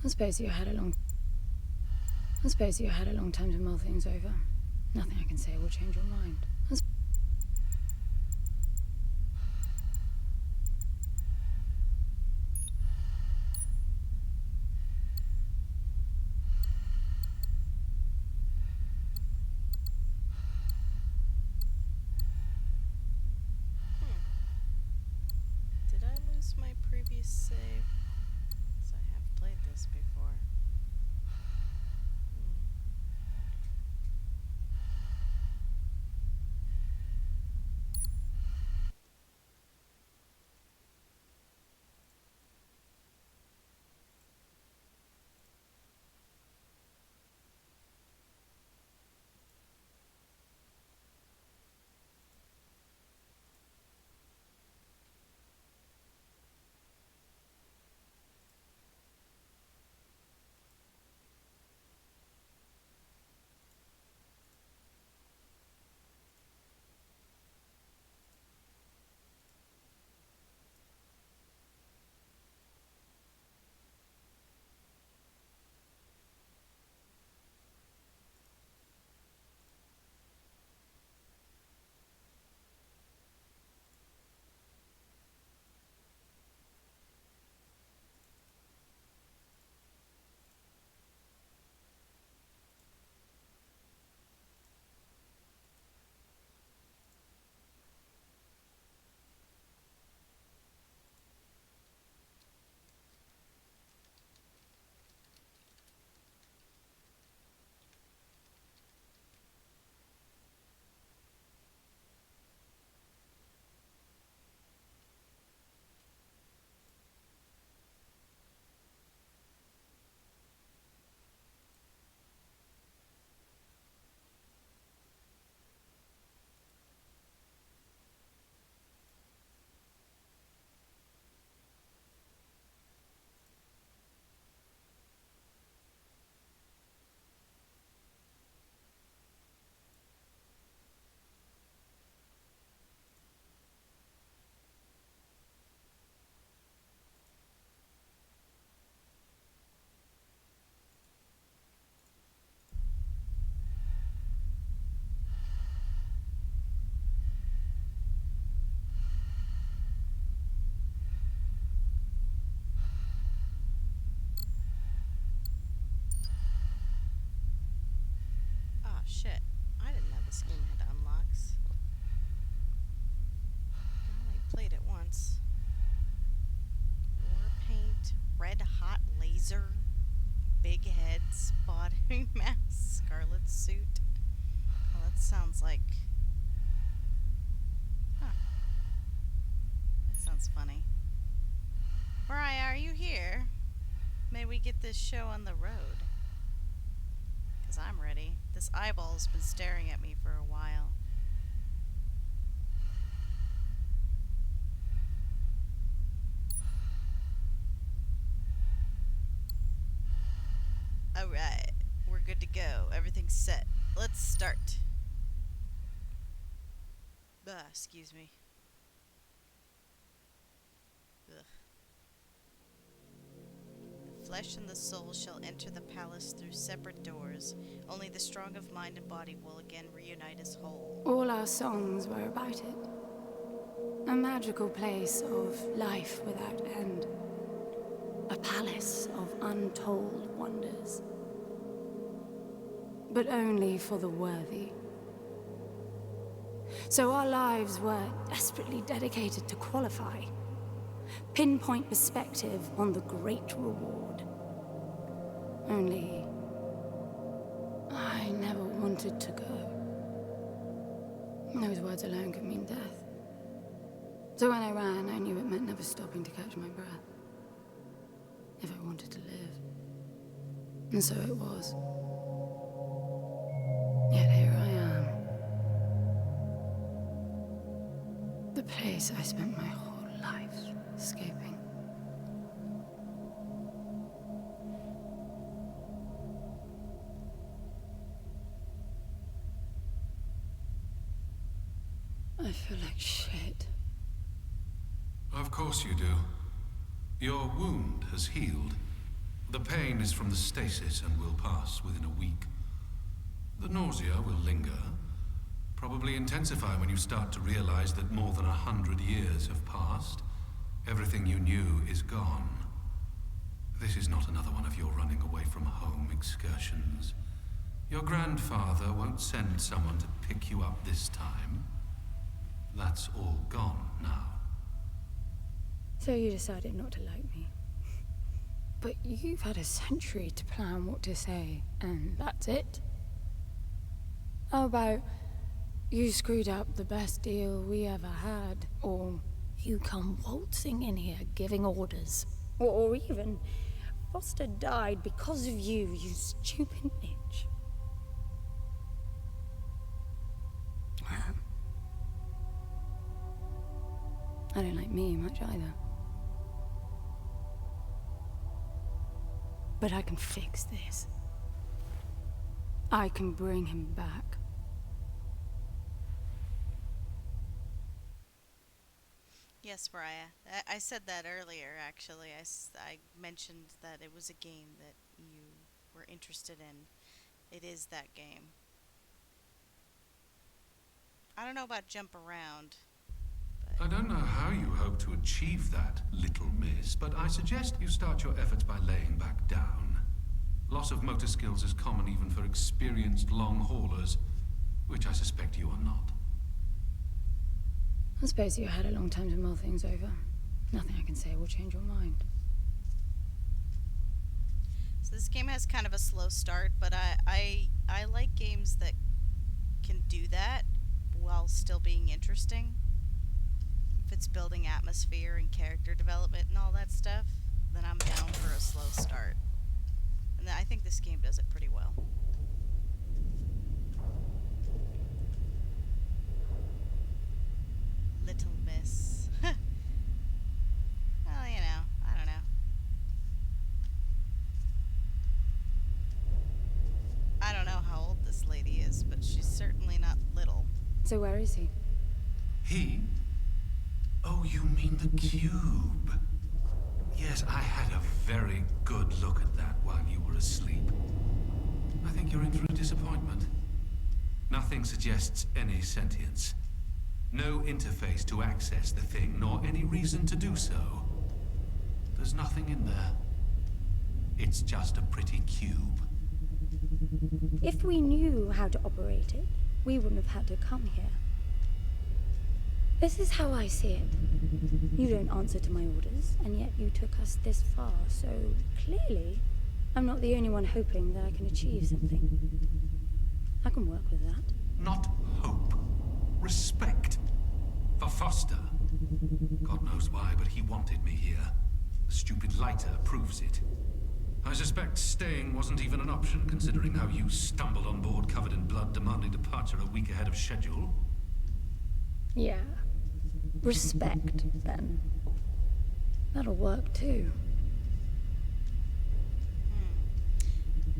I suppose you had a long... I suppose you had a long time to mull things over. Nothing I can say will change your mind. Did I lose my previous save? Because I have played this before. Oh shit. I didn't know this game had unlocks. I only played it once. War paint, red hot laser, big head, spotting mask, scarlet suit. Well, that sounds like... Huh. That sounds funny. Mariah, are you here? May we get this show on the road? Because I'm ready. This eyeball's been staring at me for a while. Alright, we're good to go. Everything's set. Let's start. Excuse me. Ugh. The flesh and the soul shall enter the palace through separate doors. Only the strong of mind and body will again reunite as whole. All our songs were about it. A magical place of life without end. A palace of untold wonders. But only for the worthy. So our lives were desperately dedicated to qualify. Pinpoint perspective on the great reward. Only... I never wanted to go. Those words alone could mean death. So when I ran, I knew it meant never stopping to catch my breath. If I wanted to live. And so it was. Yet here I am. The place I spent my whole life escaping. I feel like shit. Of course you do. Your wound has healed. The pain is from the stasis and will pass within a week. The nausea will linger, probably intensify when you start to realize that more than 100 years have passed. Everything you knew is gone. This is not another one of your running away from home excursions. Your grandfather won't send someone to pick you up this time. That's all gone now. So you decided not to like me. But you've had a century to plan what to say, and that's it? How about you screwed up the best deal we ever had, or you come waltzing in here giving orders, or even Foster died because of you, you stupid bitch. I don't like me much either. But I can fix this. I can bring him back. Yes, Mariah. I said that earlier, actually. I mentioned that it was a game that you were interested in. It is that game. I don't know about jump around, but... I don't know how you hope to achieve that, little miss, but I suggest you start your efforts by laying back down. Loss of motor skills is common even for experienced long haulers, which I suspect you are not. I suppose you had a long time to mull things over. Nothing I can say will change your mind. So this game has kind of a slow start, but I like games that can do that while still being interesting. If it's building atmosphere and character development and all that stuff, then I'm down for a slow start. And I think this game does it pretty well. Little Miss. Well, you know, I don't know. I don't know how old this lady is, but she's certainly not little. So where is he? He? Oh, you mean the cube. Yes, I had a very good look at that while you were asleep. I think you're in for a disappointment. Nothing suggests any sentience. No interface to access the thing, nor any reason to do so. There's nothing in there. It's just a pretty cube. If we knew how to operate it, we wouldn't have had to come here. This is how I see it. You don't answer to my orders, and yet you took us this far, so clearly I'm not the only one hoping that I can achieve something. I can work with that. Not hope. Respect. For Foster. God knows why, but he wanted me here. The stupid lighter proves it. I suspect staying wasn't even an option, considering how you stumbled on board covered in blood, demanding departure a week ahead of schedule. Yeah. Respect, then. That'll work, too.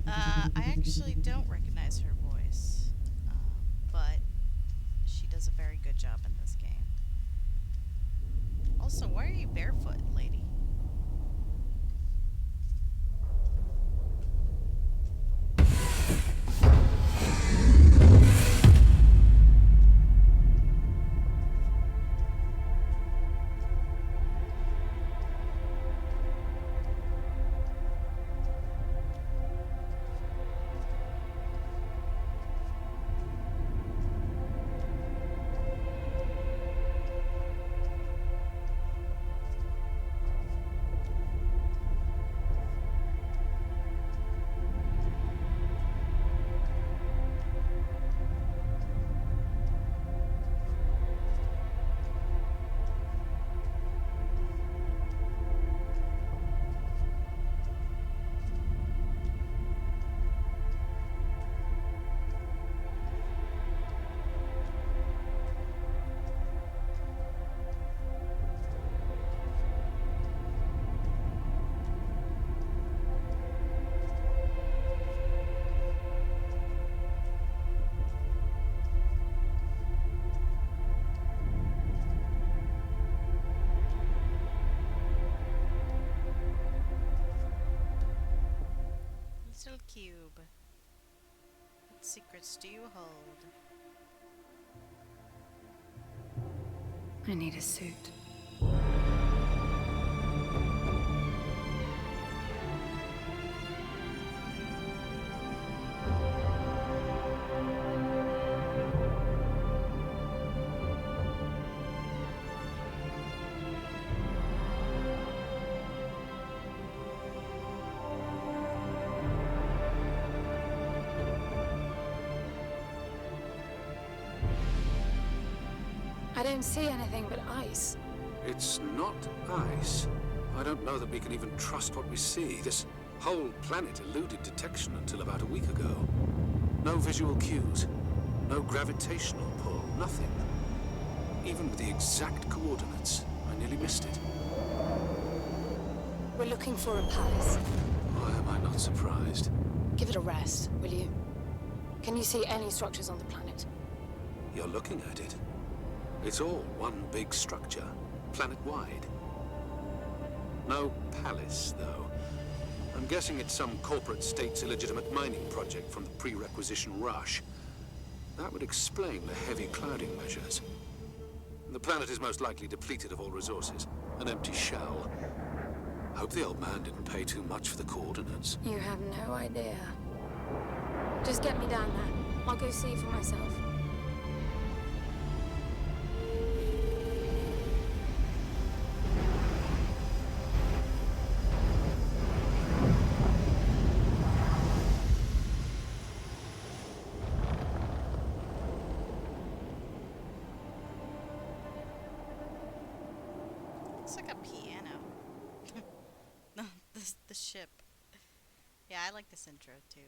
I actually don't recognize her voice, but she does a very good job in this game. Also, why are you barefoot, lady? crystal cube. What secrets do you hold? I need a suit. I don't see anything but ice. It's not ice. I don't know that we can even trust what we see. This whole planet eluded detection until about a week ago. No visual cues, no gravitational pull, nothing. Even with the exact coordinates, I nearly missed it. We're looking for a palace. Why am I not surprised? Give it a rest, will you? Can you see any structures on the planet? You're looking at it. It's all one big structure, planet-wide. No palace, though. I'm guessing it's some corporate state's illegitimate mining project from the pre-requisition rush. That would explain the heavy clouding measures. The planet is most likely depleted of all resources. An empty shell. Hope the old man didn't pay too much for the coordinates. You have no idea. Just get me down there. I'll go see for myself. Looks like a piano. No, the ship. Yeah, I like this intro too.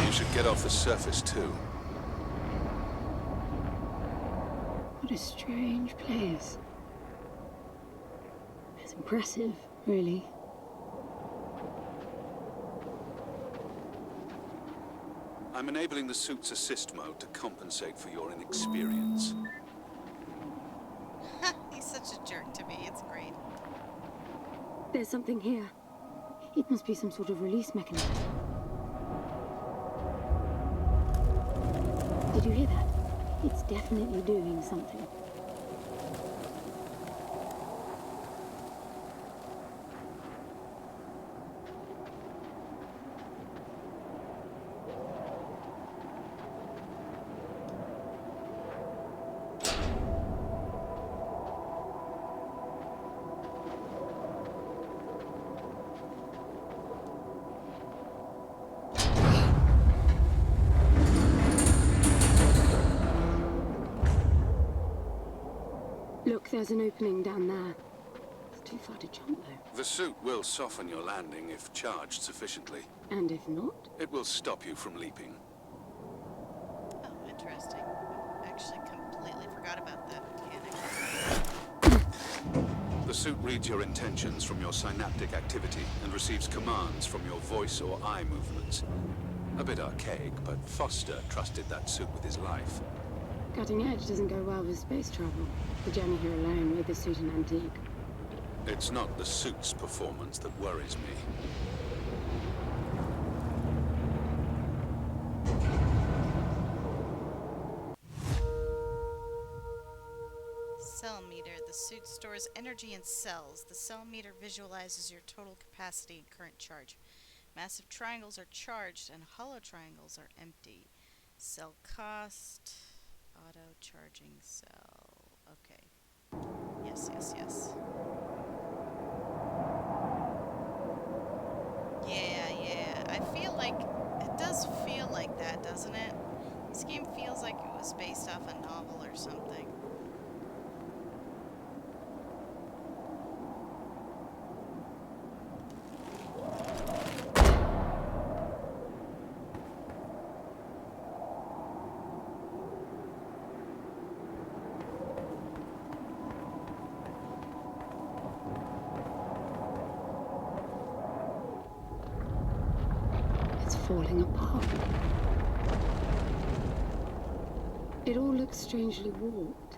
You should get off the surface, too. What a strange place. It's impressive, really. I'm enabling the suit's assist mode to compensate for your inexperience. He's such a jerk to me. It's great. There's something here. It must be some sort of release mechanism. Did you hear that? It's definitely doing something. Look, there's an opening down there. It's too far to jump, though. The suit will soften your landing if charged sufficiently. And if not? It will stop you from leaping. Oh, interesting. Actually, completely forgot about that mechanic. The suit reads your intentions from your synaptic activity and receives commands from your voice or eye movements. A bit archaic, but Foster trusted that suit with his life. Cutting edge doesn't go well with space travel. The journey here alone made the suit an antique. It's not the suit's performance that worries me. Cell meter. The suit stores energy in cells. The cell meter visualizes your total capacity and current charge. Massive triangles are charged and hollow triangles are empty. Cell cost. Auto charging cell. Okay. Yes, yes, yes. Yeah. I feel like it does feel like that, doesn't it? This game feels like it was based off a novel or something. falling apart. It all looks strangely warped.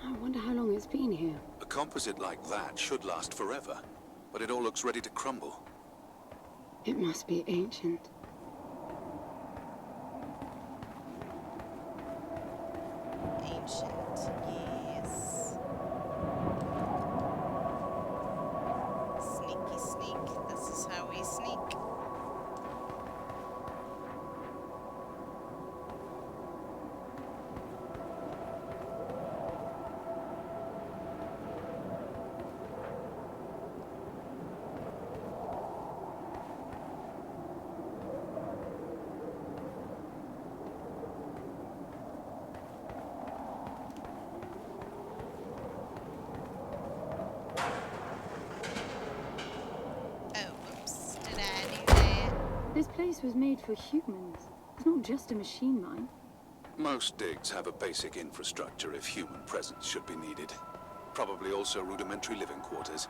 I wonder how long it's been here. A composite like that should last forever, but it all looks ready to crumble. It must be ancient. Ancient, yes. Sneaky sneak. This is how we sneak. This place was made for humans. It's not just a machine mine. Most digs have a basic infrastructure if human presence should be needed. Probably also rudimentary living quarters.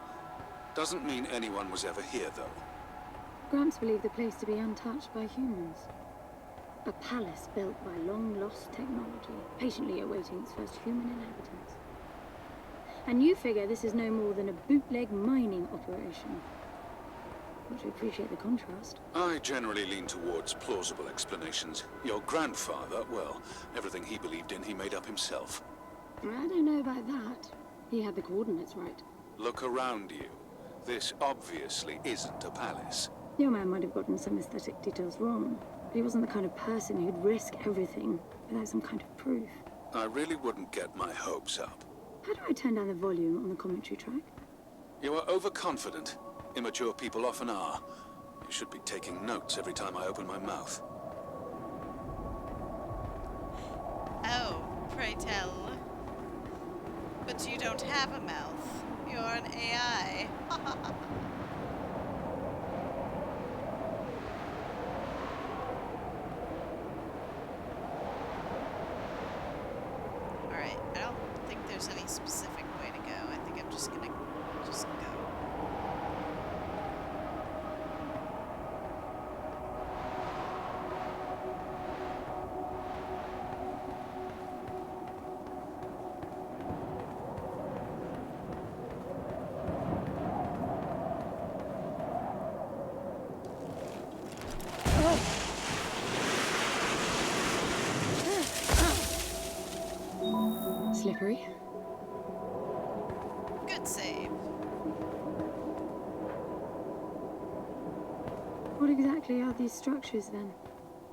Doesn't mean anyone was ever here, though. Gramps believed the place to be untouched by humans. A palace built by long-lost technology, patiently awaiting its first human inhabitants. And you figure this is no more than a bootleg mining operation. Not to appreciate the contrast. I generally lean towards plausible explanations. Your grandfather, well, everything he believed in, he made up himself. I don't know about that. He had the coordinates right. Look around you. This obviously isn't a palace. Your man might have gotten some aesthetic details wrong, but he wasn't the kind of person who'd risk everything without some kind of proof. I really wouldn't get my hopes up. How do I turn down the volume on the commentary track? You are overconfident. Immature people often are. You should be taking notes every time I open my mouth. Oh, pray tell. But you don't have a mouth. You're an AI. Alright, I don't think there's any specific way to go. I think I'm just gonna go. Slippery. Good save. What exactly are these structures, then?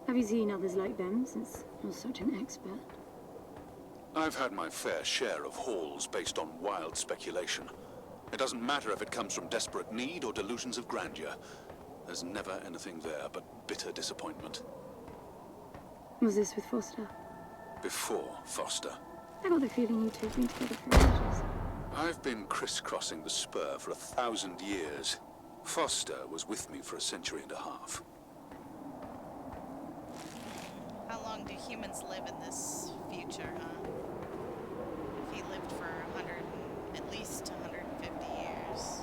Have you seen others like them, since you're such an expert? I've had my fair share of hauls based on wild speculation. It doesn't matter if it comes from desperate need or delusions of grandeur. There's never anything there but bitter disappointment. Was this with Foster? Before Foster. I got the feeling you two have been together for ages. I've been crisscrossing the spur for 1,000 years. Foster was with me for a century and a half. How long do humans live in this future, huh? If he lived for at least 150 years.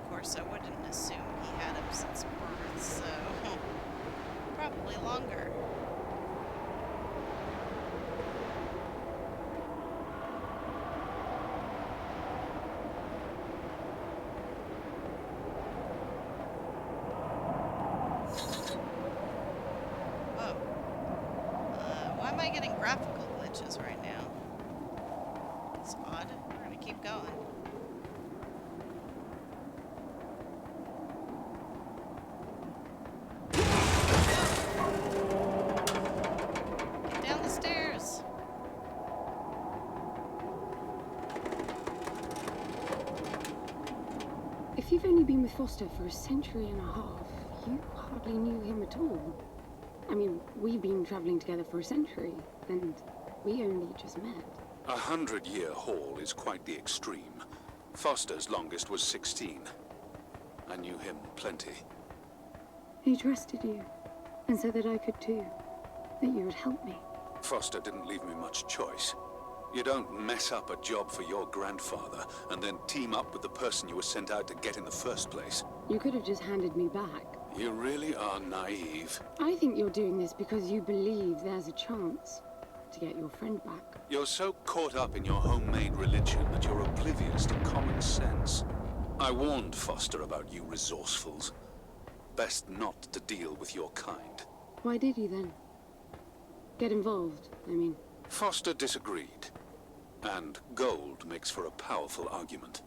Of course, I wouldn't assume he had him since birth, so probably longer. Why am I getting graphical glitches right now? It's odd. We're gonna keep going. Get down the stairs. If you've only been with Foster for a century and a half, you hardly knew him at all. I mean, we've been traveling together for a century, and we only just met. 100-year haul is quite the extreme. Foster's longest was 16. I knew him plenty. He trusted you, and said that I could too, that you would help me. Foster didn't leave me much choice. You don't mess up a job for your grandfather and then team up with the person you were sent out to get in the first place. You could have just handed me back. You really are naive. I think you're doing this because you believe there's a chance to get your friend back. You're so caught up in your homemade religion that you're oblivious to common sense. I warned Foster about you resourcefuls. Best not to deal with your kind. Why did you then? Get involved, I mean. Foster disagreed. And gold makes for a powerful argument.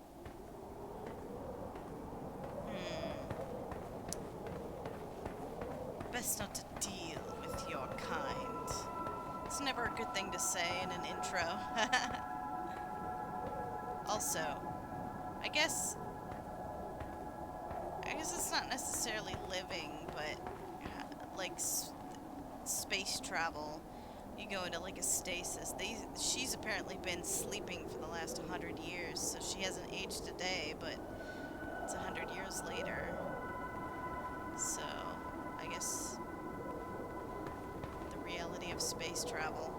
Best not to deal with your kind. It's never a good thing to say in an intro. Also, I guess it's not necessarily living, but like space travel. You go into like a stasis. She's apparently been sleeping for the last 100 years, so she hasn't aged a day, but it's 100 years later. So, I guess the reality of space travel.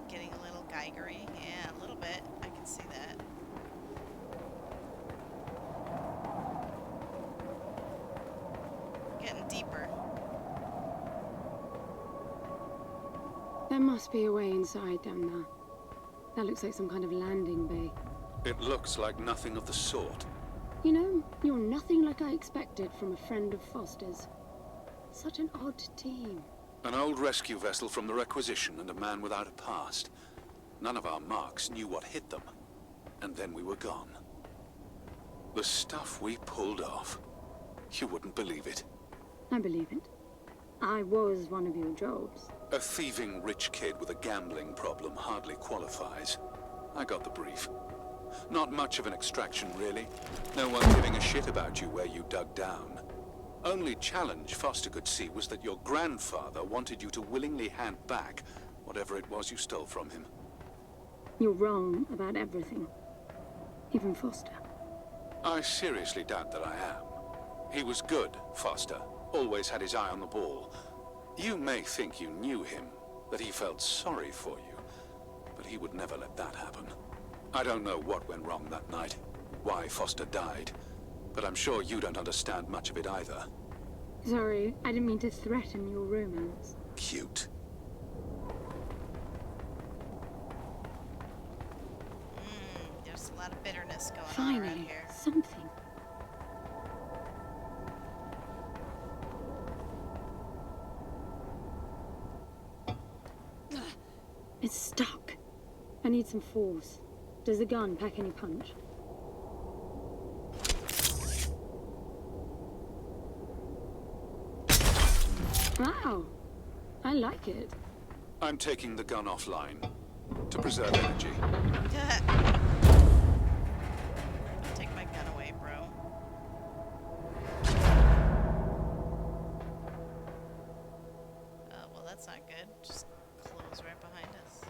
Getting a little Geigery. Yeah, a little bit. I can see that. Getting deeper. There must be a way inside down there. That looks like some kind of landing bay. It looks like nothing of the sort. You know, you're nothing like I expected from a friend of Foster's. Such an odd team. An old rescue vessel from the Requisition and a man without a past. None of our marks knew what hit them. And then we were gone. The stuff we pulled off. You wouldn't believe it. I believe it. I was one of your jobs. A thieving rich kid with a gambling problem hardly qualifies. I got the brief. Not much of an extraction, really. No one giving a shit about you where you dug down. Only challenge Foster could see was that your grandfather wanted you to willingly hand back whatever it was you stole from him. You're wrong about everything. Even Foster. I seriously doubt that I am. He was good, Foster. Always had his eye on the ball. You may think you knew him, that he felt sorry for you, but he would never let that happen. I don't know what went wrong that night, why Foster died, but I'm sure you don't understand much of it either. Sorry, I didn't mean to threaten your romance. Cute. There's a lot of bitterness going on around Finally, here. something. It's stuck. I need some force. Does the gun pack any punch? Wow, I like it. I'm taking the gun offline to preserve energy. Take my gun away, bro. Well, that's not good. Just close right behind us.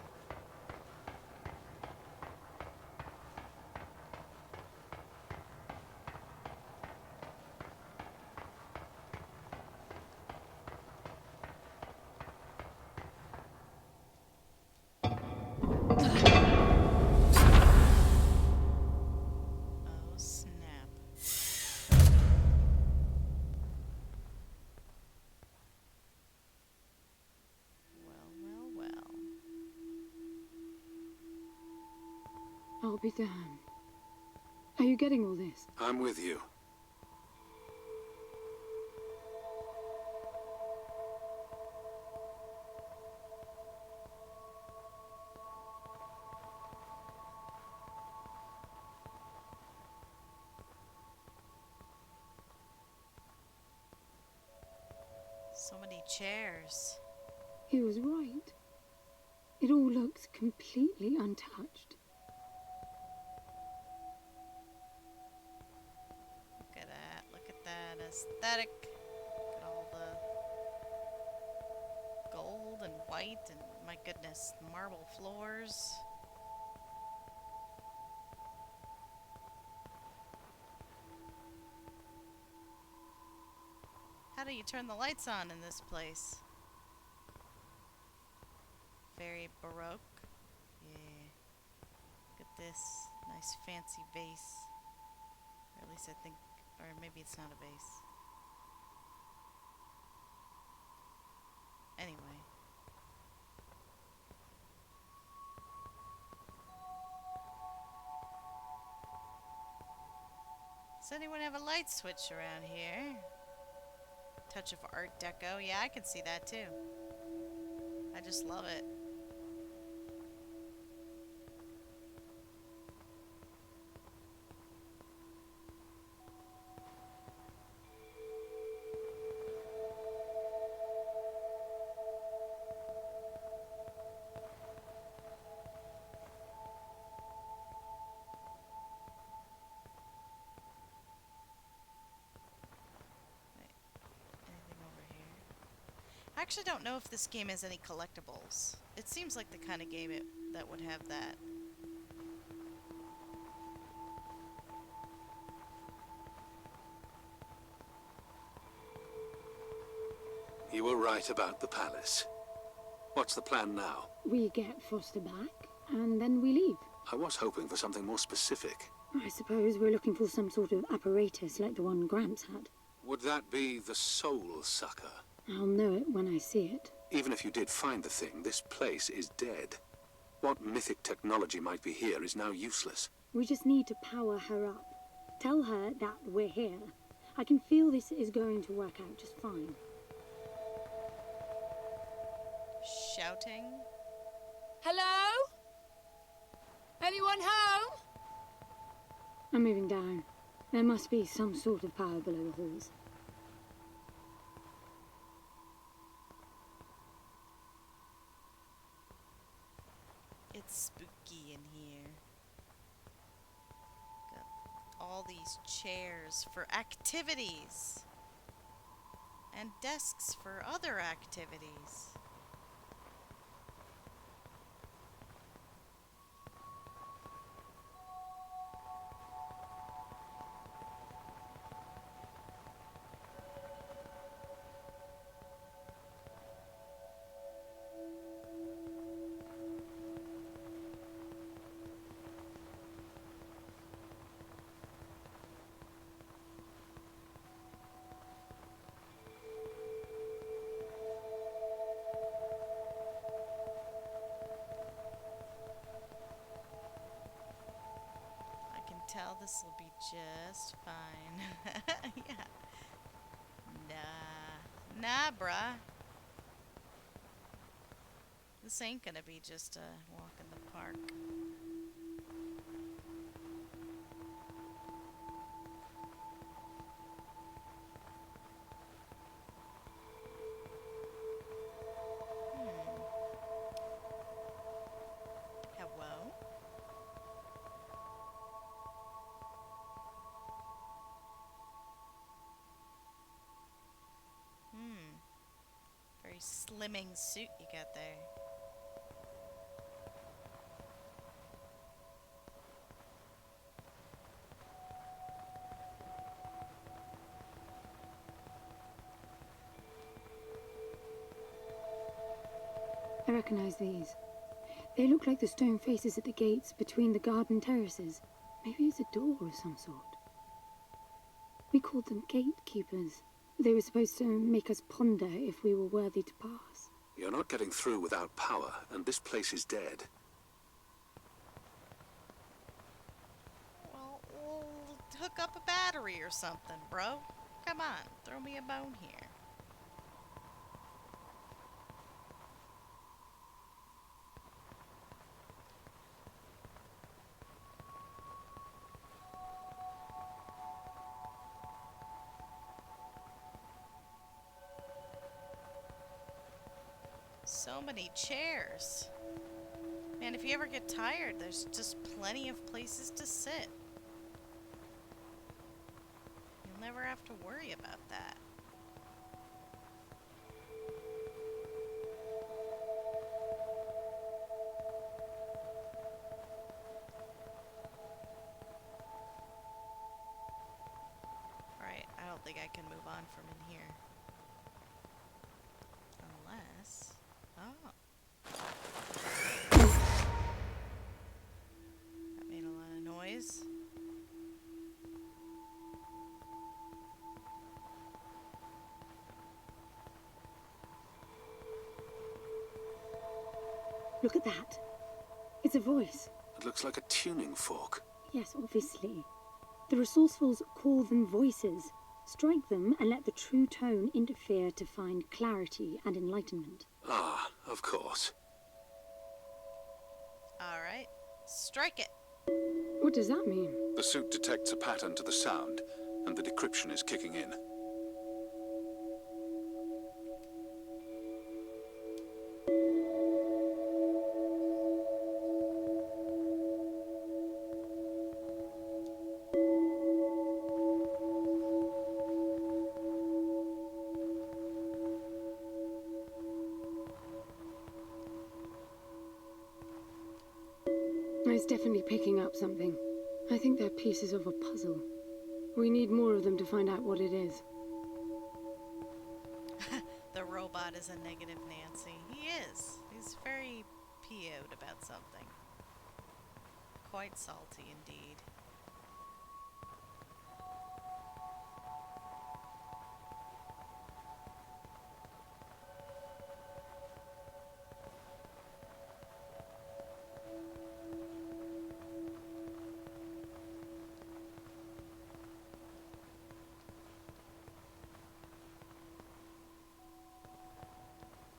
Oh, snap. Well. I'll be damned. Are you getting all this? I'm with you. So many chairs. He was right. It all looks completely untouched. Look at that aesthetic. Look at all the gold and white and, my goodness, marble floors. How do you turn the lights on in this place? Very Baroque. Yeah. Look at this. Nice fancy vase. Or at least I think, or maybe it's not a vase. Anyway. Does anyone have a light switch around here? Touch of Art Deco. Yeah, I can see that too. I just love it. Anything over here? I actually don't know if this game has any collectibles. It seems like the kind of game that would have that. You were right about the palace. What's the plan now? We get Foster back, and then we leave. I was hoping for something more specific. I suppose we're looking for some sort of apparatus like the one Gramps had. Would that be the Soul Sucker? I'll know it when I see it. Even if you did find the thing, this place is dead. What mythic technology might be here is now useless. We just need to power her up. Tell her that we're here. I can feel this is going to work out just fine. Shouting. Hello? Anyone home? I'm moving down. There must be some sort of power below the halls. It's spooky in here. Got all these chairs for activities. And desks for other activities. Tell this will be just fine. Yeah. Nah, bruh. This ain't gonna be just a walk in the park. Hello? Very slimming suit you got there. I recognize these. They look like the stone faces at the gates between the garden terraces. Maybe it's a door of some sort. We called them gatekeepers. They were supposed to make us ponder if we were worthy to pass. You're not getting through without power, and this place is dead. Well, we'll hook up a battery or something, bro. Come on, throw me a bone here. So many chairs. Man, if you ever get tired, there's just plenty of places to sit. You'll never have to worry about that. Alright, I don't think I can move on from in here. Unless... Oh. That made a lot of noise. Look at that. It's a voice. It looks like a tuning fork. Yes, obviously. The resourcefuls call them voices. Strike them and let the true tone interfere to find clarity and enlightenment. Ah, of course. Alright, strike it. What does that mean? The suit detects a pattern to the sound, and the decryption is kicking in. It's definitely picking up something. I think they're pieces of a puzzle. We need more of them to find out what it is. The robot is a negative Nancy. He is. He's very PO'd about something. Quite salty indeed.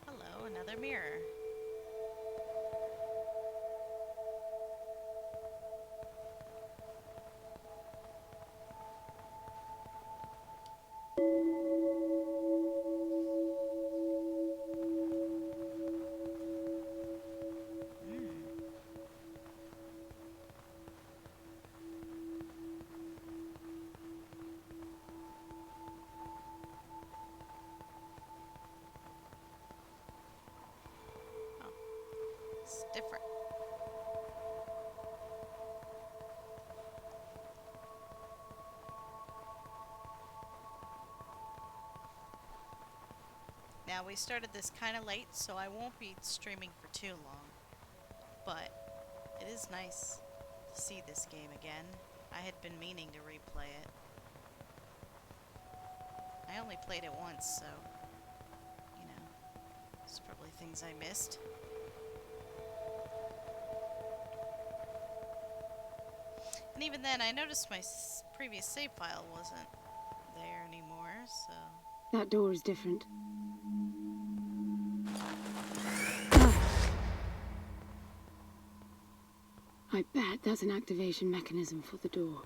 Hello, another mirror. It's different. Now, we started this kind of late, so I won't be streaming for too long. But it is nice to see this game again. I had been meaning to replay it. I only played it once, so, you know, there's probably things I missed. And even then, I noticed my previous save file wasn't there anymore, so... That door is different. I bet that's an activation mechanism for the door.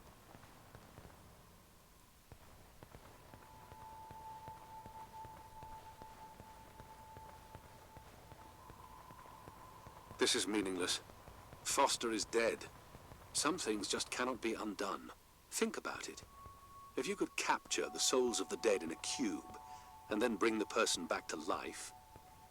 This is meaningless. Foster is dead. Some things just cannot be undone. Think about it. If you could capture the souls of the dead in a cube, and then bring the person back to life,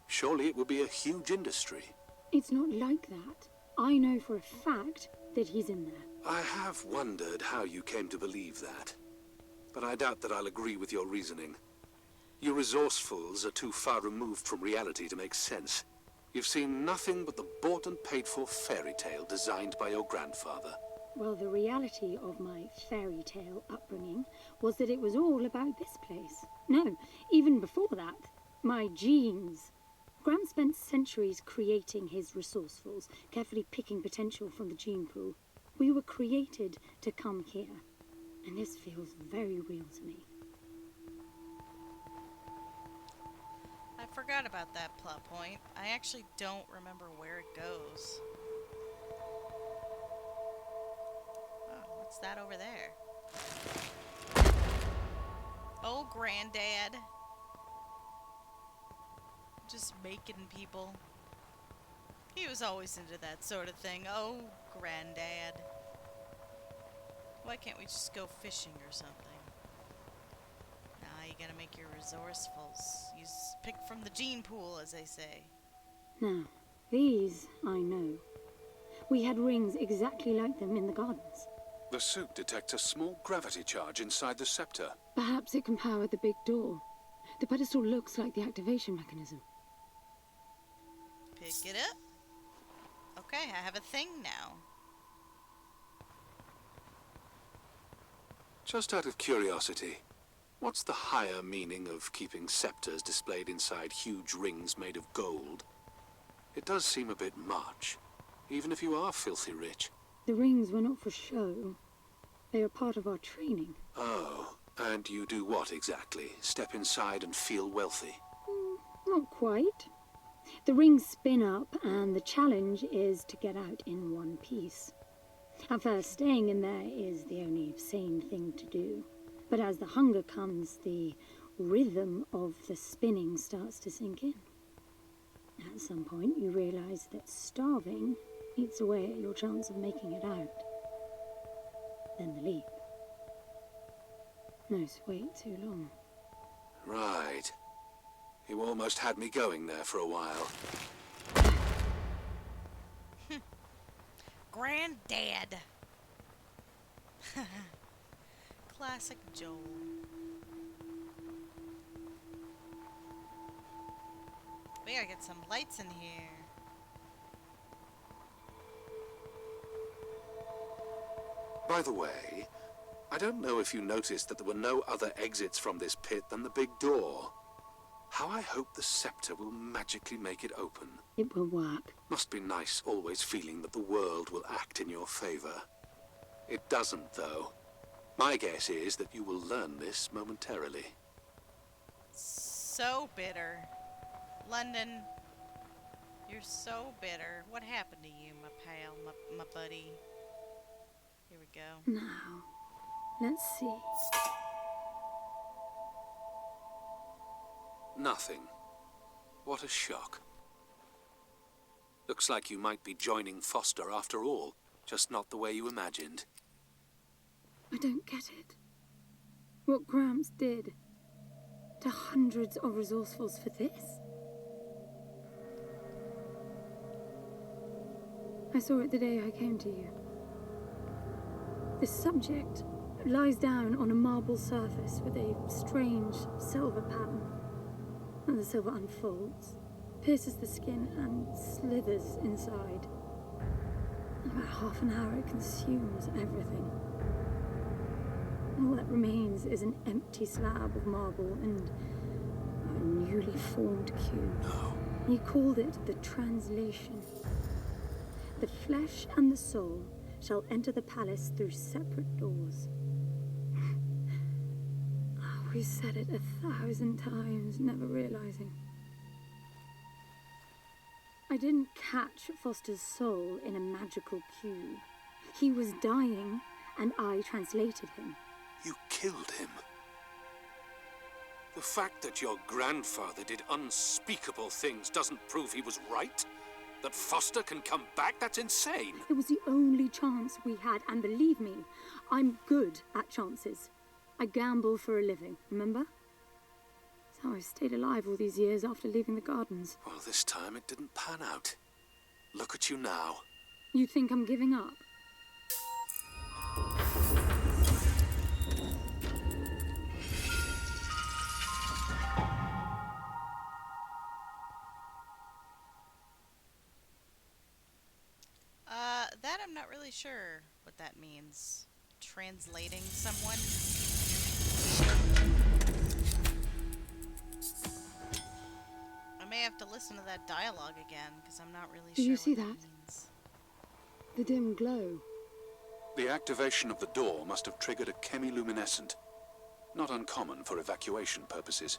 surely it would be a huge industry. It's not like that. I know for a fact that he's in there. I have wondered how you came to believe that. But I doubt that I'll agree with your reasoning. You resourcefuls are too far removed from reality to make sense. You've seen nothing but the bought and paid for fairy tale designed by your grandfather. Well, the reality of my fairy tale upbringing was that it was all about this place. No, even before that, my genes. Graham spent centuries creating his resourcefuls, carefully picking potential from the gene pool. We were created to come here, and this feels very real to me. I forgot about that plot point. I actually don't remember where it goes. Oh, what's that over there? Oh, Granddad. Just making people. He was always into that sort of thing. Oh, Granddad. Why can't we just go fishing or something? Nah, you gotta make your resourcefuls. Pick from the gene pool, as they say. Now, these I know. We had rings exactly like them in the gardens. The suit detects a small gravity charge inside the scepter. Perhaps it can power the big door. The pedestal looks like the activation mechanism. Pick it up. Okay, I have a thing now. Just out of curiosity, what's the higher meaning of keeping scepters displayed inside huge rings made of gold? It does seem a bit much, even if you are filthy rich. The rings were not for show. They are part of our training. Oh, and you do what exactly? Step inside and feel wealthy? Not quite. The rings spin up, and the challenge is to get out in one piece. At first, staying in there is the only sane thing to do. But as the hunger comes, the rhythm of the spinning starts to sink in. At some point, you realize that starving eats away at your chance of making it out. Then the leap. No, wait too long. Right. You almost had me going there for a while. Granddad. Classic Joel. We gotta get some lights in here. By the way, I don't know if you noticed that there were no other exits from this pit than the big door. How I hope the scepter will magically make it open. It will work. Must be nice always feeling that the world will act in your favor. It doesn't, though. My guess is that you will learn this momentarily. So bitter. London, you're so bitter. What happened to you, my pal, my buddy? Here we go. Now, let's see. Nothing. What a shock. Looks like you might be joining Foster after all, just not the way you imagined. I don't get it. What Gramps did to hundreds of resourcefuls for this? I saw it the day I came to you. The subject lies down on a marble surface with a strange silver pattern. And the silver unfolds, pierces the skin, and slithers inside. In about half an hour, it consumes everything. All that remains is an empty slab of marble and a newly formed cube. No. He called it the translation. The flesh and the soul shall enter the palace through separate doors. We said it 1,000 times, never realizing. I didn't catch Foster's soul in a magical cube. He was dying, and I translated him. You killed him. The fact that your grandfather did unspeakable things doesn't prove he was right. That Foster can come back, that's insane. It was the only chance we had, and believe me, I'm good at chances. I gamble for a living, remember? That's how I stayed alive all these years after leaving the gardens. Well, this time it didn't pan out. Look at you now. You think I'm giving up? That I'm not really sure what that means. Translating someone? I may have to listen to that dialogue again, because I'm not really Do sure you see what that? means. The dim glow. The activation of the door must have triggered a chemiluminescent. Not uncommon for evacuation purposes.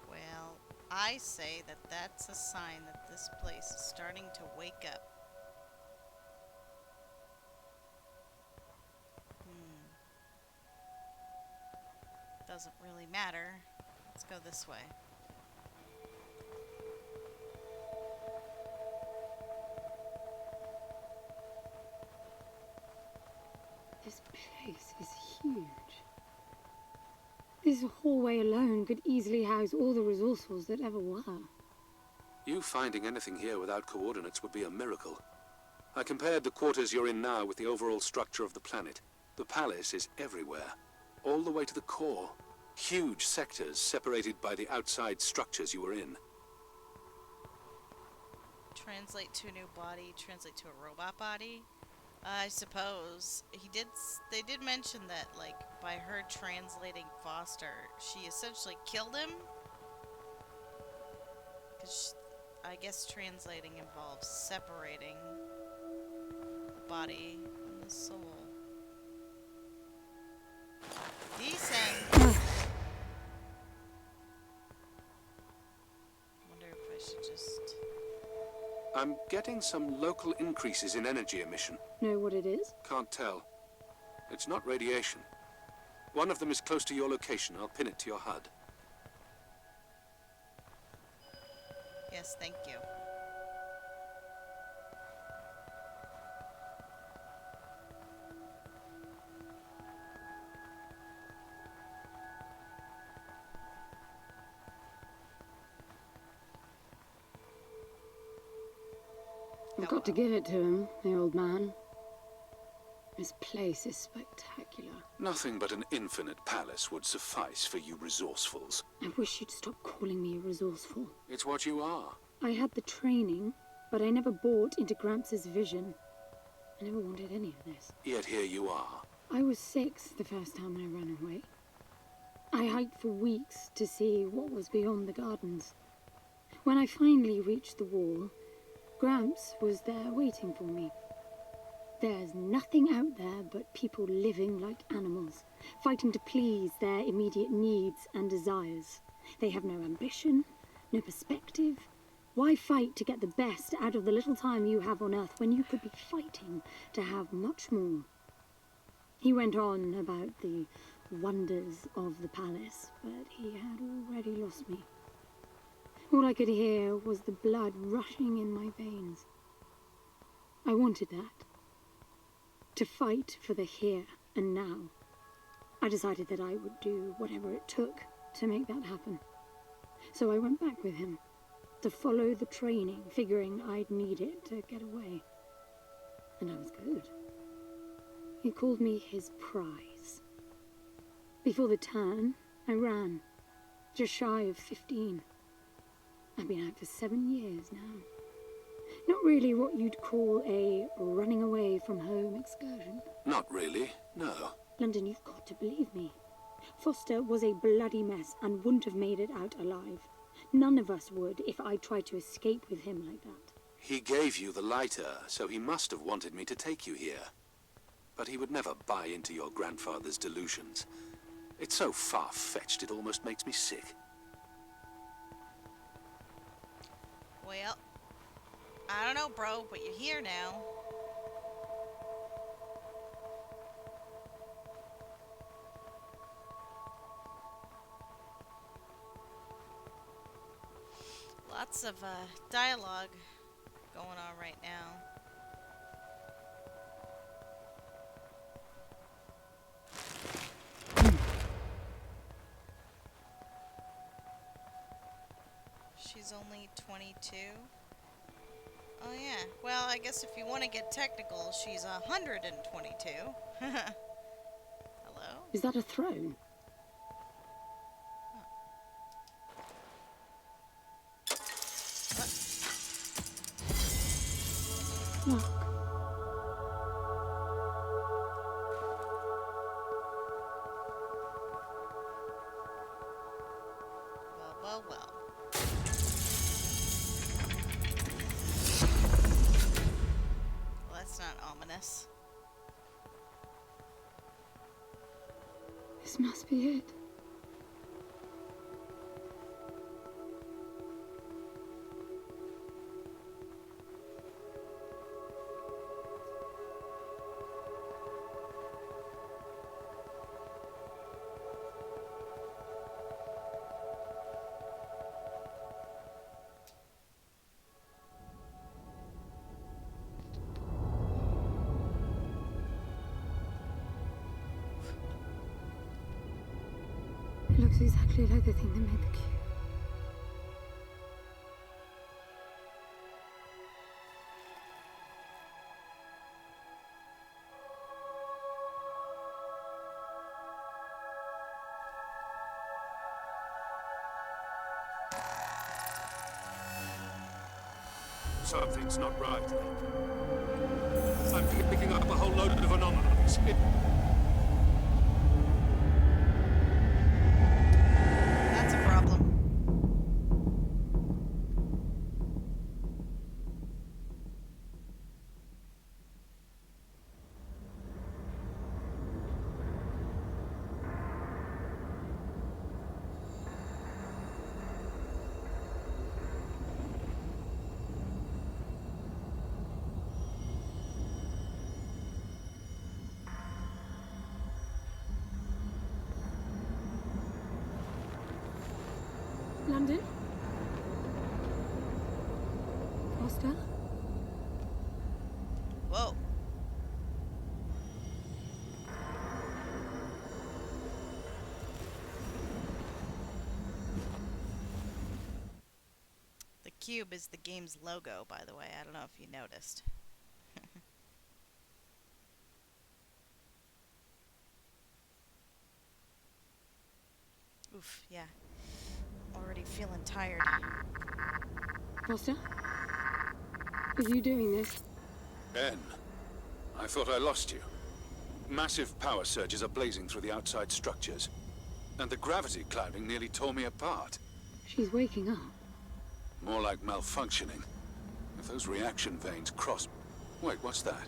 Well, I say that that's a sign that this place is starting to wake up. Doesn't really matter. Let's go this way. This place is huge. This hallway alone could easily house all the resourcefuls that ever were. You finding anything here without coordinates would be a miracle. I compared the quarters you're in now with the overall structure of the planet. The palace is everywhere, all the way to the core. Huge sectors separated by the outside structures you were in. Translate to a new body, translate to a robot body. I suppose they did mention that, like, by her translating Foster, she essentially killed him. Because I guess translating involves separating the body from the soul. Decent. Wonder if I should just. I'm getting some local increases in energy emission. Know what it is? Can't tell. It's not radiation. One of them is close to your location. I'll pin it to your HUD. Yes, thank you. I've got to give it to him, the old man. This place is spectacular. Nothing but an infinite palace would suffice for you resourcefuls. I wish you'd stop calling me resourceful. It's what you are. I had the training, but I never bought into Gramps' vision. I never wanted any of this. Yet here you are. I was 6 the first time I ran away. I hiked for weeks to see what was beyond the gardens. When I finally reached the wall, Gramps was there waiting for me. There's nothing out there but people living like animals, fighting to please their immediate needs and desires. They have no ambition, no perspective. Why fight to get the best out of the little time you have on Earth when you could be fighting to have much more? He went on about the wonders of the palace, but he had already lost me. All I could hear was the blood rushing in my veins. I wanted that. To fight for the here and now. I decided that I would do whatever it took to make that happen. So I went back with him, to follow the training, figuring I'd need it to get away. And I was good. He called me his prize. Before the turn, I ran, just shy of 15. I've been out for 7 years now. Not really what you'd call a running away from home excursion. Not really, no. London, you've got to believe me. Foster was a bloody mess and wouldn't have made it out alive. None of us would if I tried to escape with him like that. He gave you the lighter, so he must have wanted me to take you here. But he would never buy into your grandfather's delusions. It's so far-fetched it almost makes me sick. Well, I don't know, bro, but you're here now. Lots of dialogue going on right now. She's only 22. Oh yeah, well I guess if you want to get technical, she's 122. Hello? Is that a throne? Look. Well, well, well. Well, that's not ominous. This must be it. It looks exactly like the thing that made the cube. Something's not right. I'm picking up a whole load of anomalies. That's a problem. London? Foster? Whoa. The cube is the game's logo, by the way. I don't know if you noticed. Oof, yeah. Already feeling tired. Foster? Are you doing this? Ben, I thought I lost you. Massive power surges are blazing through the outside structures. And the gravity clouding nearly tore me apart. She's waking up. More like malfunctioning. If those reaction veins cross... Wait, what's that?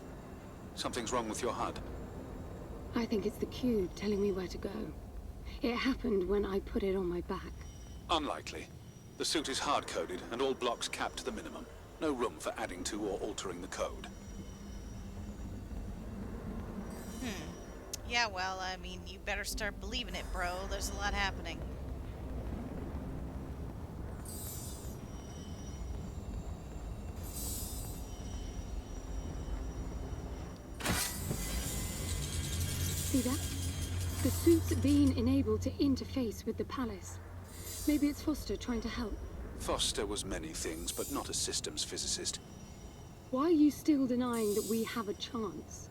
Something's wrong with your HUD. I think it's the cube telling me where to go. It happened when I put it on my back. Unlikely. The suit is hard-coded and all blocks capped to the minimum. No room for adding to or altering the code. Yeah, well, I mean, you better start believing it, bro. There's a lot happening. See that? The suit's being enabled to interface with the palace. Maybe it's Foster trying to help. Foster was many things, but not a systems physicist. Why are you still denying that we have a chance?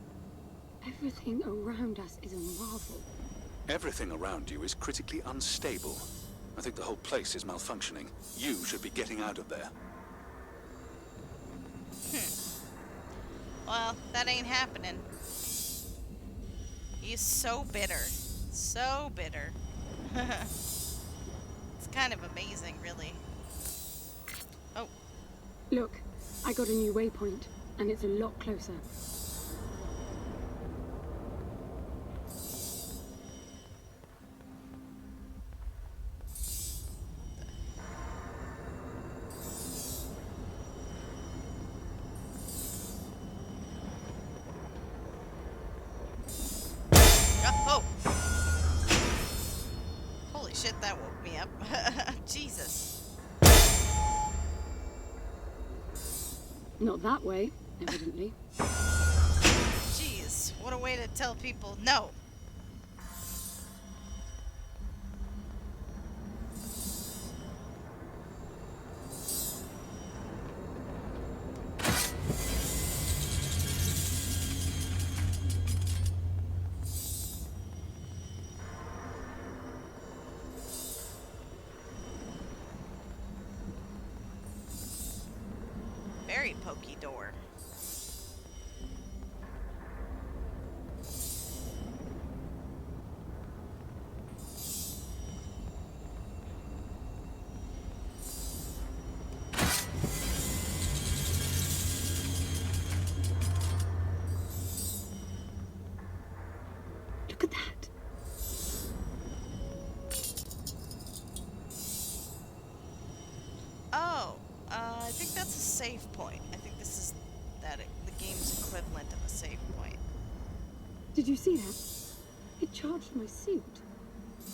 Everything around us is a marvel. Everything around you is critically unstable. I think the whole place is malfunctioning. You should be getting out of there. Well, that ain't happening. He's so bitter. So bitter. It's kind of amazing, really. Oh. Look, I got a new waypoint, and it's a lot closer. Oh! Holy shit, that woke me up. Jesus. Not that way, evidently. Jeez, what a way to tell people no. Very pokey door. Look at that. Oh, I think that's a save point. I think this is the game's equivalent of a save point. Did you see that? It charged my suit.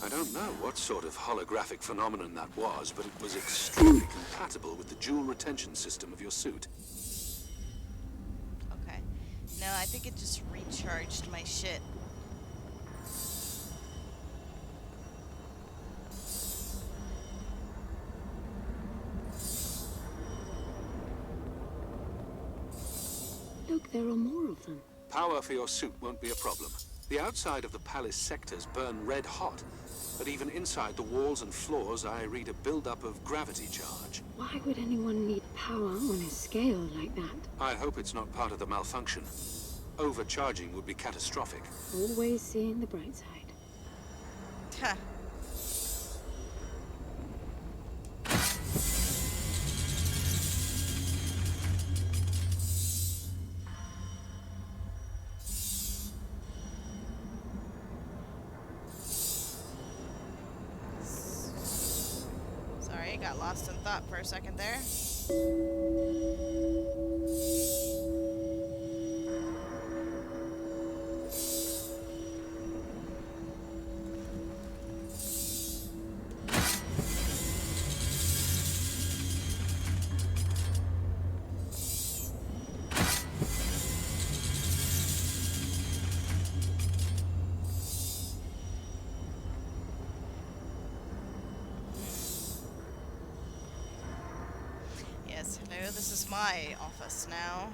I don't know what sort of holographic phenomenon that was, but it was extremely compatible with the dual retention system of your suit. Okay. No, I think it just recharged my shit. Look, there are more of them. Power for your suit won't be a problem. The outside of the palace sectors burn red hot, but even inside the walls and floors I read a buildup of gravity charge. Why would anyone need power on a scale like that? I hope it's not part of the malfunction. Overcharging would be catastrophic. Always seeing the bright side. Ha. Sorry, got lost in thought for a second there. Yes, hello, this is my office now.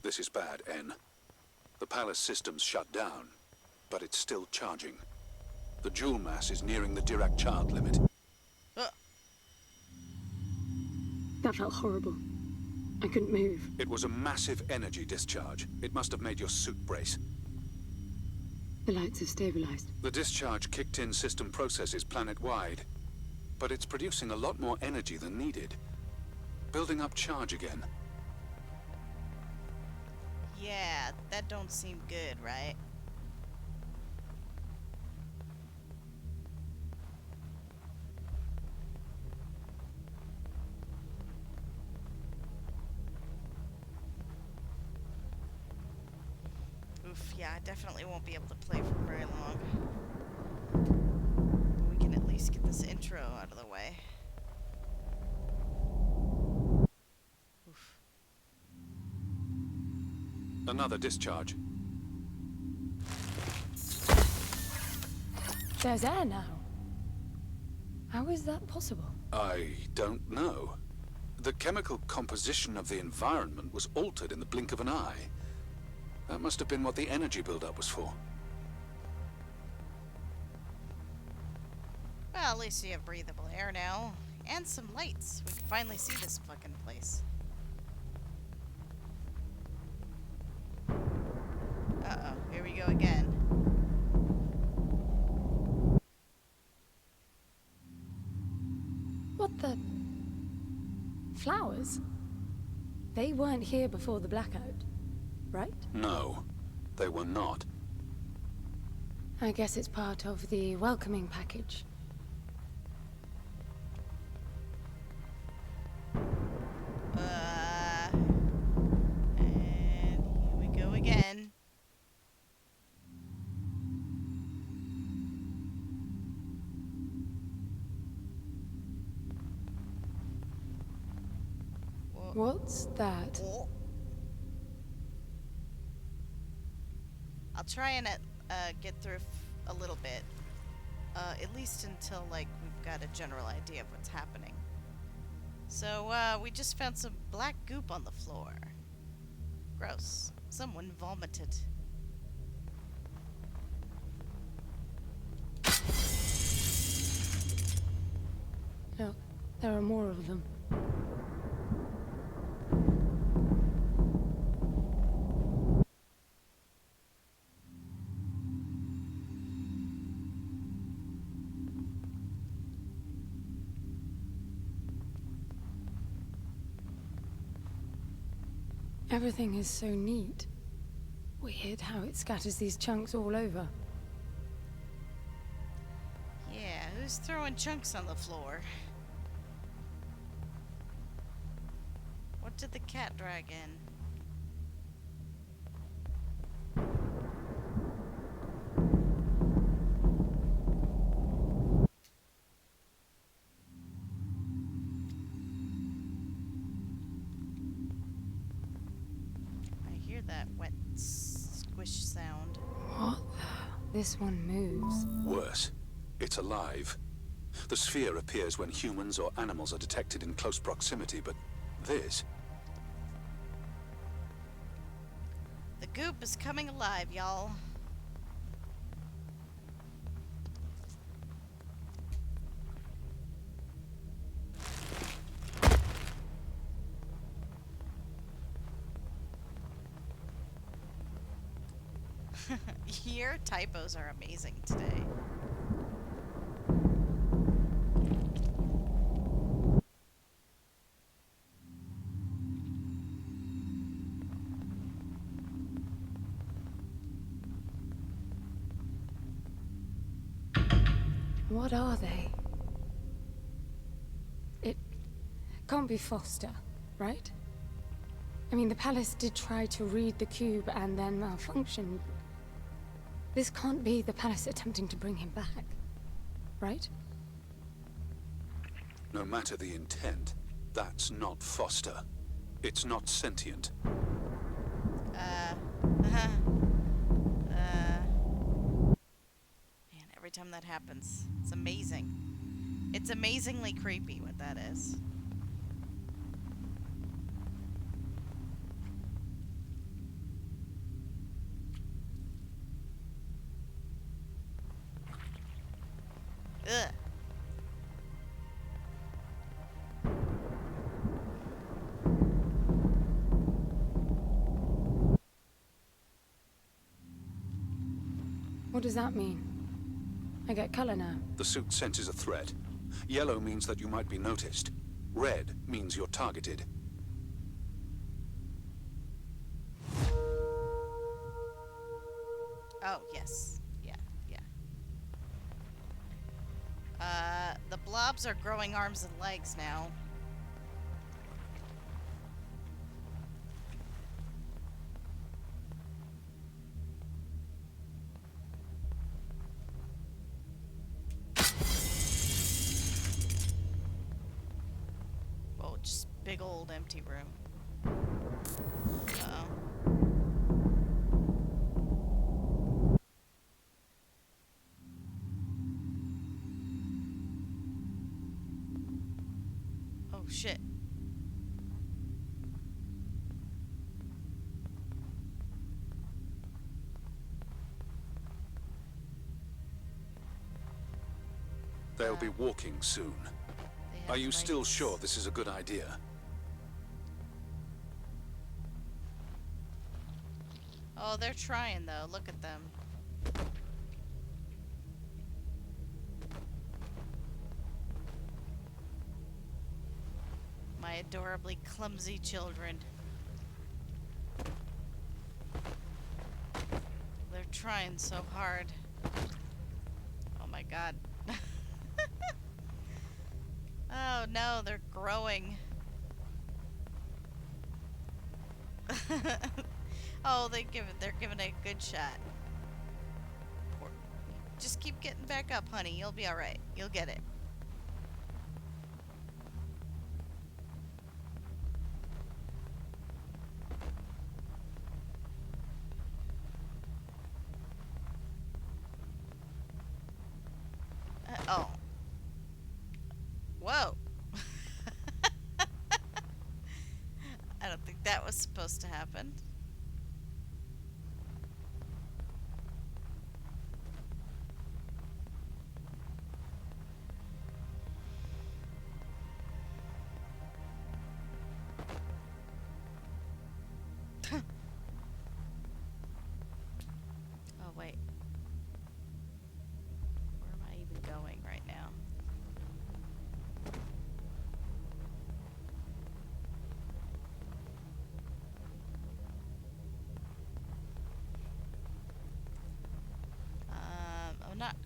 This is bad, N. The palace system's shut down, but it's still charging. The jewel mass is nearing the Dirac-Child limit. That felt horrible. I couldn't move. It was a massive energy discharge. It must have made your suit brace. The lights have stabilized. The discharge kicked in system processes planet-wide, but it's producing a lot more energy than needed. Building up charge again. Yeah, that don't seem good, right? Oof, yeah, I definitely won't be able to play for very long. But we can at least get this intro out of the way. Oof. Another discharge. There's air now. How is that possible? I don't know. The chemical composition of the environment was altered in the blink of an eye. That must have been what the energy buildup was for. Well, at least you have breathable air now. And some lights. We can finally see this fucking place. Uh-oh, here we go again. What the... Flowers? They weren't here before the blackout, right? No, they were not. I guess it's part of the welcoming package. And here we go again. What's that? Oh. I'll try and get through a little bit. At least until, like, we've got a general idea of what's happening. So, we just found some black goop on the floor. Gross. Someone vomited. Look, there are more of them. Everything is so neat. Weird how it scatters these chunks all over. Yeah, who's throwing chunks on the floor? What did the cat drag in? I hear that wet squish sound. What the... This one moves. Worse, it's alive. The sphere appears when humans or animals are detected in close proximity, but this, goop is coming alive, y'all. Your typos are amazing today. What are they? It can't be Foster, right? I mean, the palace did try to read the cube and then malfunctioned. This can't be the palace attempting to bring him back, right? No matter the intent, that's not Foster. It's not sentient. Man, every time that happens, it's amazing. It's amazingly creepy what that is. Ugh. What does that mean? I get color now. The suit senses a threat. Yellow means that you might be noticed. Red means you're targeted. Oh, yes. Yeah. The blobs are growing arms and legs now. Oh, just big old empty room. Uh-oh. Oh, shit. They'll be walking soon. They have Are you still lights. sure this is a good idea? Oh, they're trying though. Look at them. My adorably clumsy children. They're trying so hard. Oh my god. Oh no, they're growing. Oh, they're giving it a good shot. Just keep getting back up, honey. You'll be alright. You'll get it. Oh. Whoa. I don't think that was supposed to happen. Oh, wait. Where am I even going right now? I'm not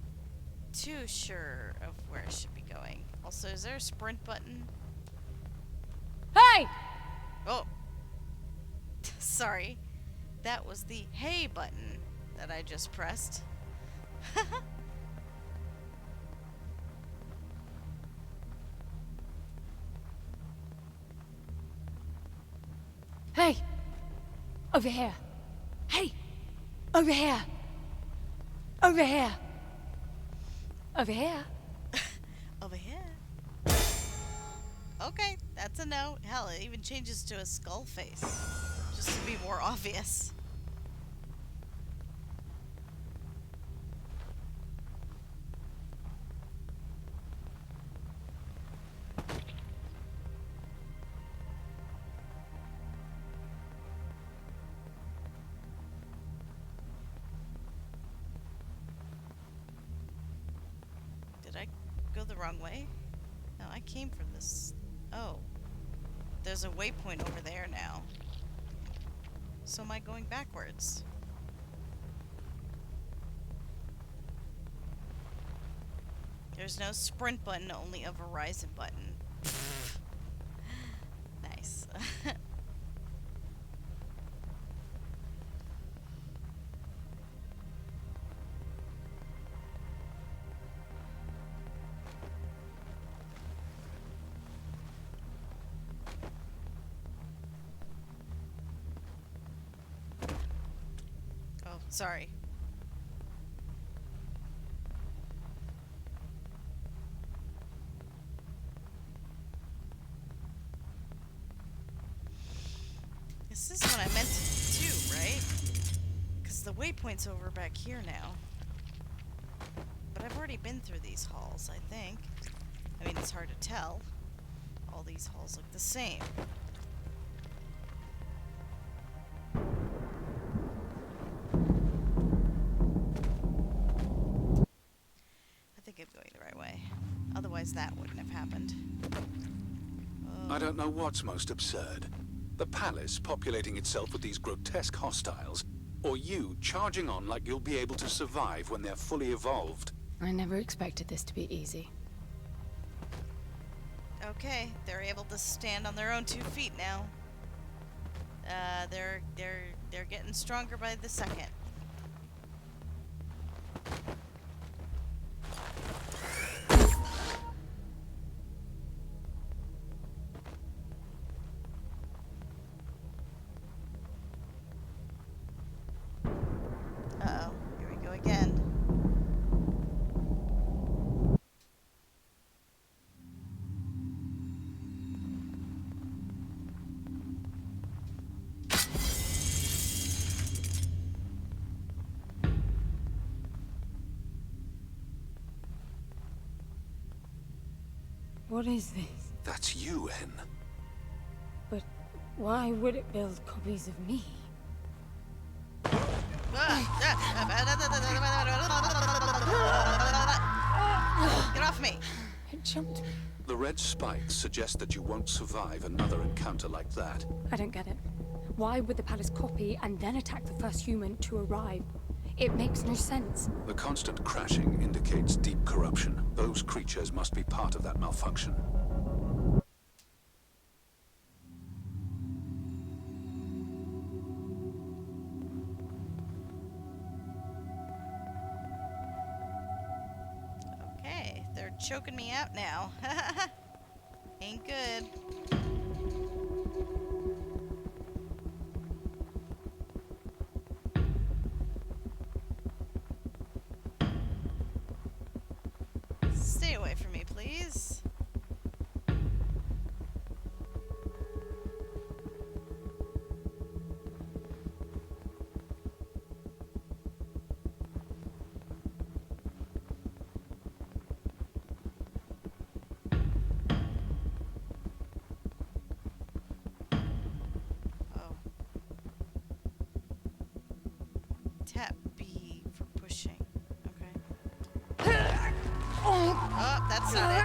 too sure of where I should be going. Also, is there a sprint button? Hey! Oh! Sorry. That was the hey button that I just pressed. Hey! Over here. Hey! Over here. Over here. Over here. Over here. Okay, that's a no. Hell, it even changes to a skull face. Just to be more obvious. wrong way. No, I came from this. Oh. There's a waypoint over there now. So am I going backwards? There's no sprint button, only a Verizon button. Nice. Oh, sorry. This is what I meant to do, right? Because the waypoint's over back here now. But I've already been through these halls, I think. I mean, it's hard to tell. All these halls look the same. I think I'm going the right way. Otherwise, that wouldn't have happened. I don't know what's most absurd. The palace populating itself with these grotesque hostiles, or you charging on like you'll be able to survive when they're fully evolved. I never expected this to be easy. Okay, they're able to stand on their own 2 feet now. They're getting stronger by the second. Uh-oh, here we go again. What is this? That's you, N. But why would it build copies of me? Get off me! It jumped me. The red spikes suggest that you won't survive another encounter like that. I don't get it. Why would the palace copy and then attack the first human to arrive? It makes no sense. The constant crashing indicates deep corruption. Those creatures must be part of that malfunction. Okay, they're choking me out now. Ain't good. Stay away from me, please. Oh. Tap B for pushing. Okay. Oh, that's not it.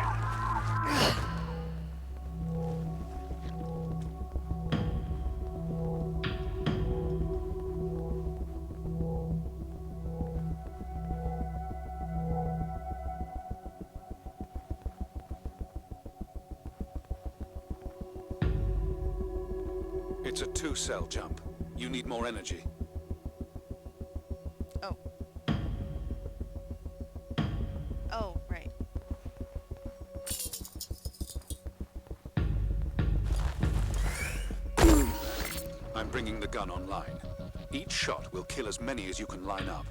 It's a 2-cell jump. You need more energy. Oh. Oh, right. I'm bringing the gun online. Each shot will kill as many as you can line up.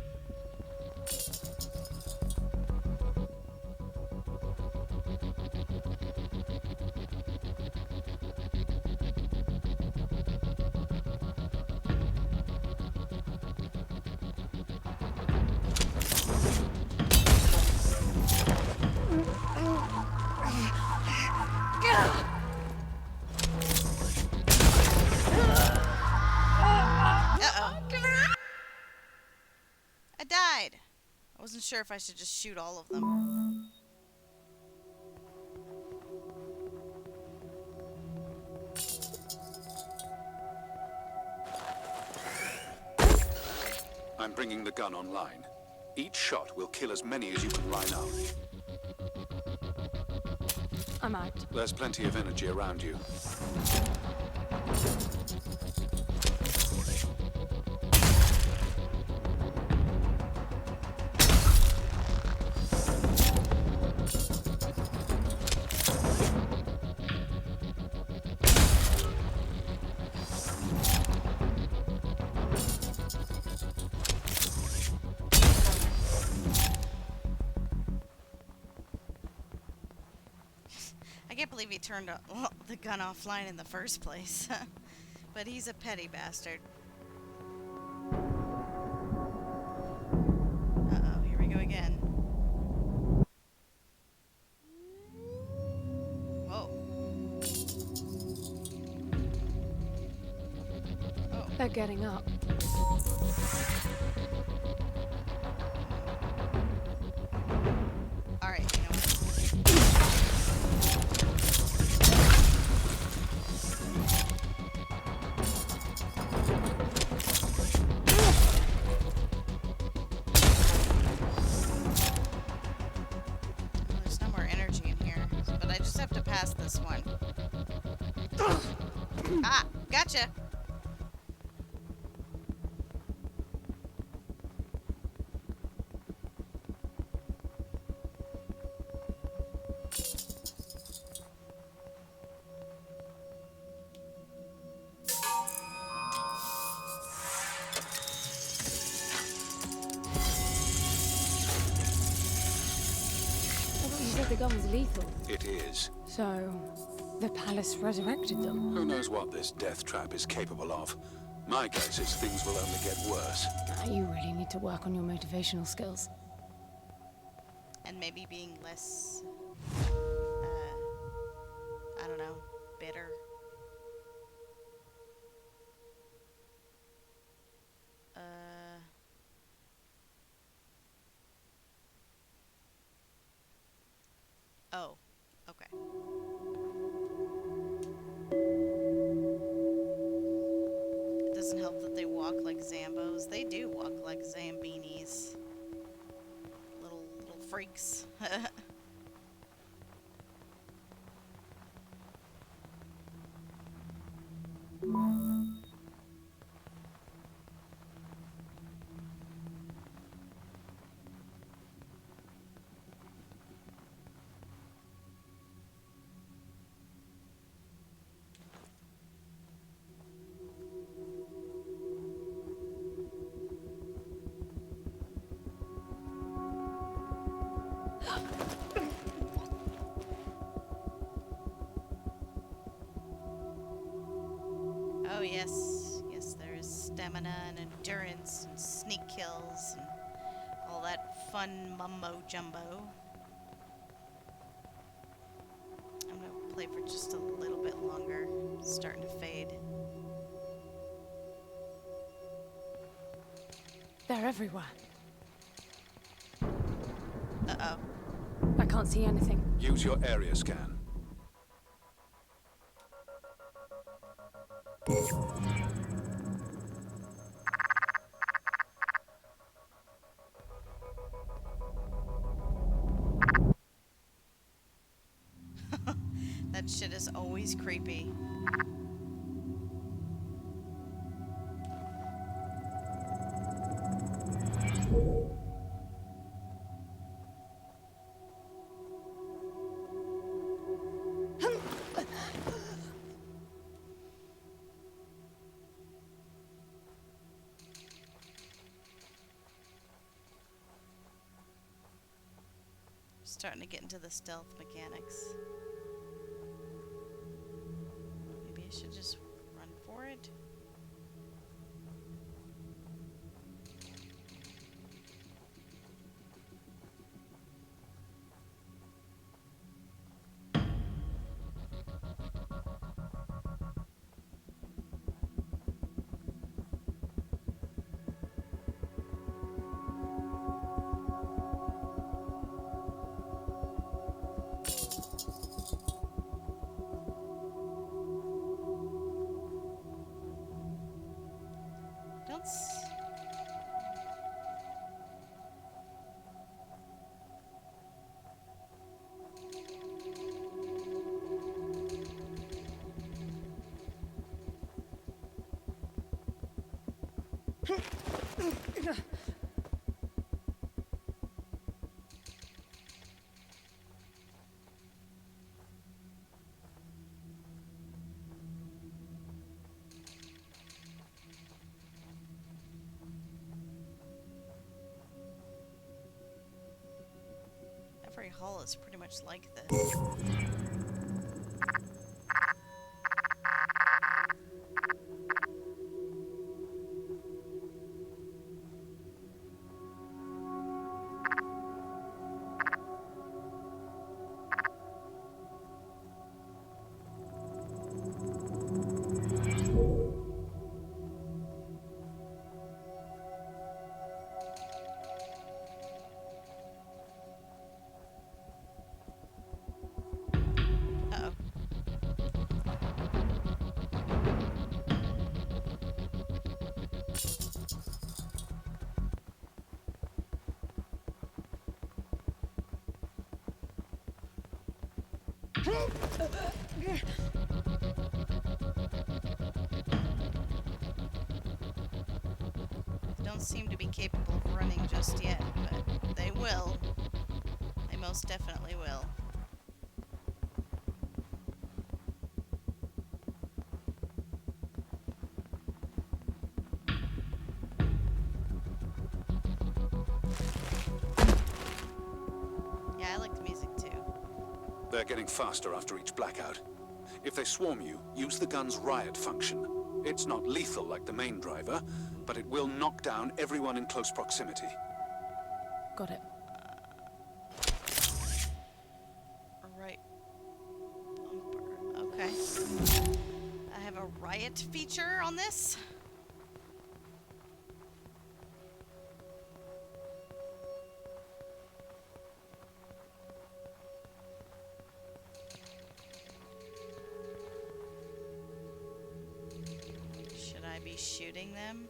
I died. I wasn't sure if I should just shoot all of them. bringing the gun online. Each shot will kill as many as you can line up. I'm out. There's plenty of energy around you. I can't believe he turned the gun offline in the first place. But he's a petty bastard. Uh-oh, here we go again. Whoa. Oh. They're getting up. Alright, you know what? There's no more energy in here, but I just have to pass this one. Ah, gotcha. I thought you said the gun was lethal. It is. So, the palace resurrected them. Who knows what this death trap is capable of? My guess is things will only get worse. You really need to work on your motivational skills. And maybe being less, I don't know, bitter. Oh, okay. It doesn't help that they walk like Zambos. They do walk like Zambinis. Little freaks. Oh yes, yes, there is stamina and endurance and sneak kills and all that fun mumbo jumbo. I'm gonna play for just a little bit longer. It's starting to fade. They're everywhere. Uh-oh. I can't see anything. Use your area scan. That shit is always creepy. Starting to get into the stealth mechanics. Maybe I should just run for it. hall is pretty much like this. Uh-oh. They don't seem to be capable of running just yet, but they will. They most definitely will. Yeah, I like the music too. They're getting faster after each blackout. If they swarm you, use the gun's riot function. It's not lethal like the main driver, but it will knock down everyone in close proximity. Got it. Right bumper. Okay. I have a riot feature on this. Should I be shooting them?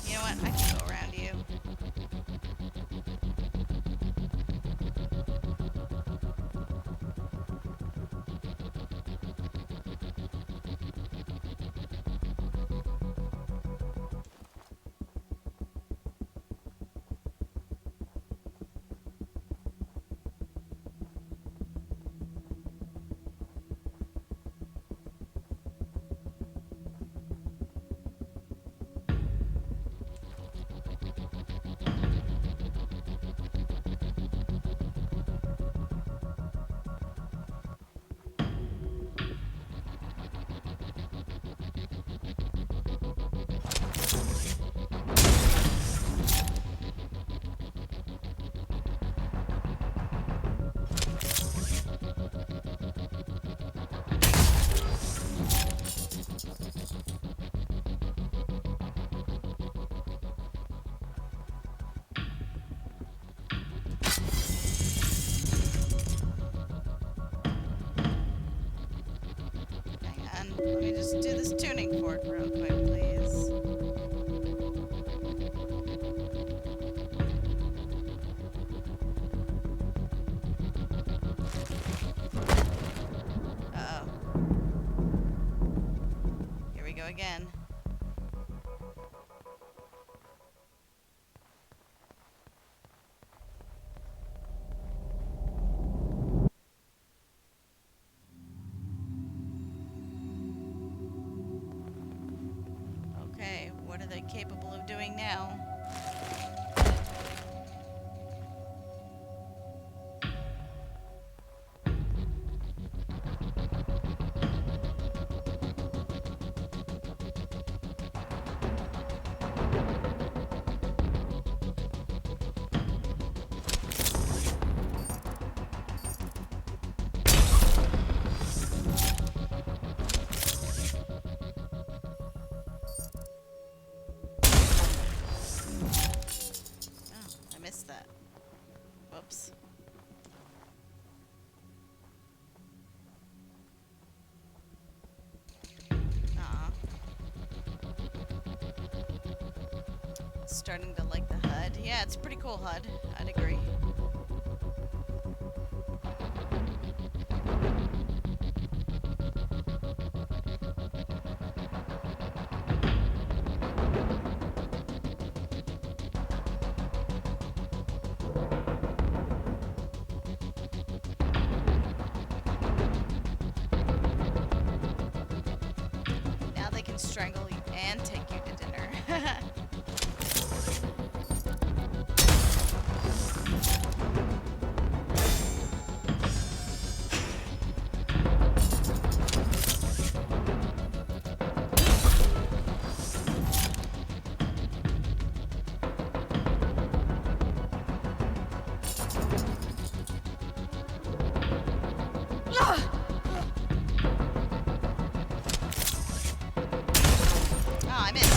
You know what? I can go around you. Hang on. Let me just do this tuning fork real quick, please. Uh-oh. Here we go again. Okay, what are they capable of doing now? starting to like the HUD. Yeah, it's a pretty cool HUD. I'd agree. Now they can strangle you and take you to dinner. Oh, I missed.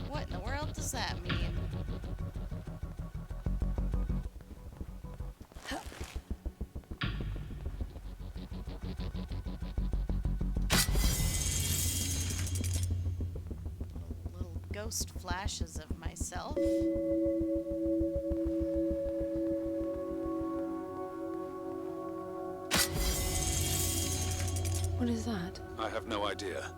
What in the world does that mean? Little ghost flashes of myself. What is that? I have no idea.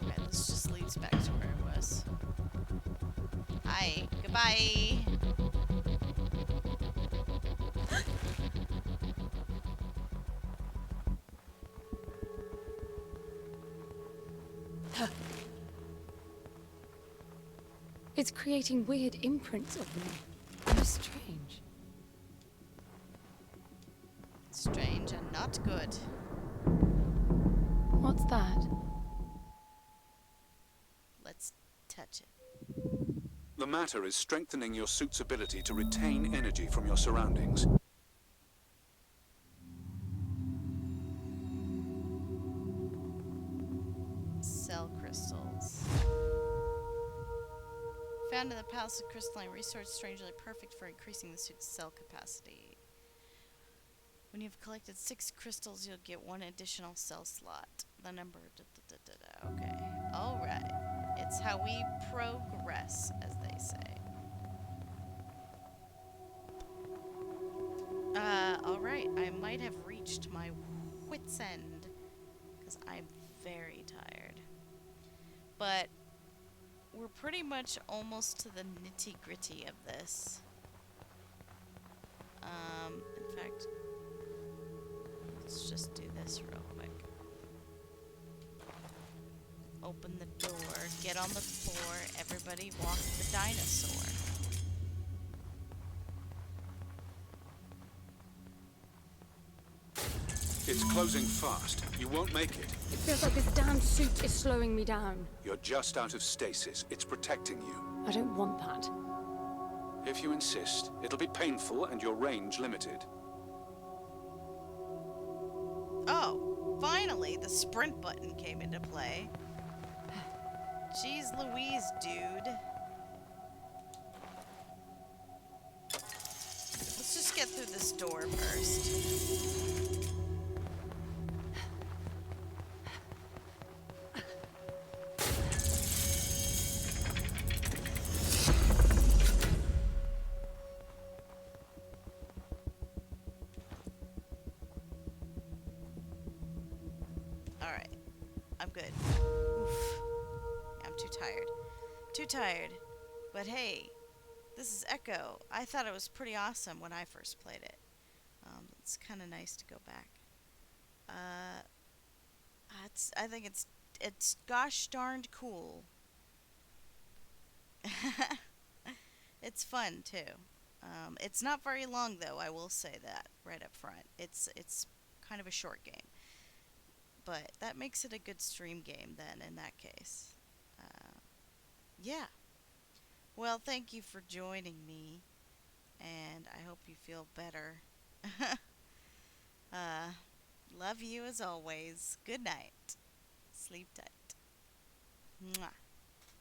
Okay, this just leads back to where I was. Hi, goodbye. It's creating weird imprints of me. How strange. Strange and not good. What's that? Let's touch it. The matter is strengthening your suit's ability to retain energy from your surroundings. Cell crystals. Found in the Palace of Crystalline Resource, strangely perfect for increasing the suit's cell capacity. When you've collected 6 crystals, you'll get 1 additional cell slot. The number... Okay. Alright. It's how we progress, as they say. Alright. I might have reached my wit's end. Because I'm very tired. But we're pretty much almost to the nitty-gritty of this. In fact, let's just do this real quick. Open the door, get on the floor, everybody walk the dinosaur. It's closing fast. You won't make it. It feels like this damn suit is slowing me down. You're just out of stasis. It's protecting you. I don't want that. If you insist, it'll be painful and your range limited. Oh, finally, the sprint button came into play. Jeez Louise, dude. Let's just get through this door first. Alright. I'm good. Oof. I'm too tired. Too tired. But hey, this is Echo. I thought it was pretty awesome when I first played it. It's kind of nice to go back. Uh, I think it's gosh darned cool. It's fun too. It's not very long though. I will say that right up front. It's kind of a short game, but that makes it a good stream game. Then in that case, yeah. Well, thank you for joining me, and I hope you feel better. uh, Love you as always. Good night. Sleep tight. Mwah.